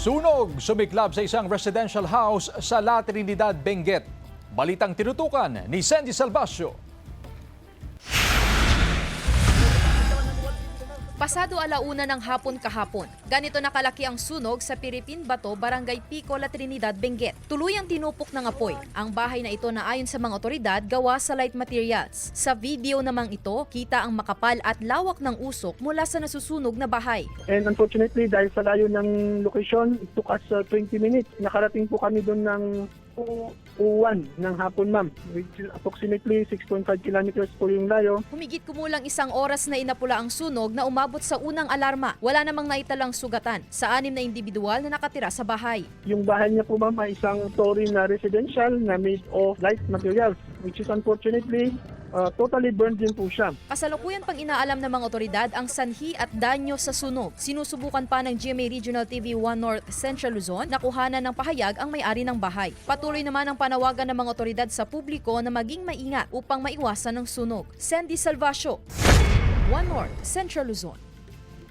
Sunog sumiklab sa isang residential house sa La Trinidad, Benguet. Balitang tinutukan ni Sandy Salvacio. Pasado alauna ng hapon kahapon. Ganito nakalaki ang sunog sa Piripin Bato, Barangay Pico, La Trinidad, Benguet. Tuluyang tinupok ng apoy ang bahay na ito na ayon sa mga otoridad gawa sa light materials. Sa video namang ito, kita ang makapal at lawak ng usok mula sa nasusunog na bahay. And unfortunately, dahil sa layo ng location, it took us 20 minutes. Nakarating po kami doon ng 2:01 ng hapon, ma'am. Which is approximately 6.5 kilometers po yung layo. Humigit kumulang 1 oras na inapula ang sunog na umabot sa unang alarma. Wala namang naitalang sugatan sa 6 na individual na nakatira sa bahay. Yung bahay niya po, ma'am, ay isang story na residential na made of light materials. Which is unfortunately, totally burned din po siya. Kasalukuyan pang inaalam ng mga otoridad ang sanhi at danyo sa sunog. Sinusubukan pa ng GMA Regional TV 1 North Central Luzon na kuhanan ng pahayag ang may-ari ng bahay. Patuloy naman ang panawagan ng mga otoridad sa publiko na maging maingat upang maiwasan ang sunog. Sandy Salvacio, 1 North Central Luzon.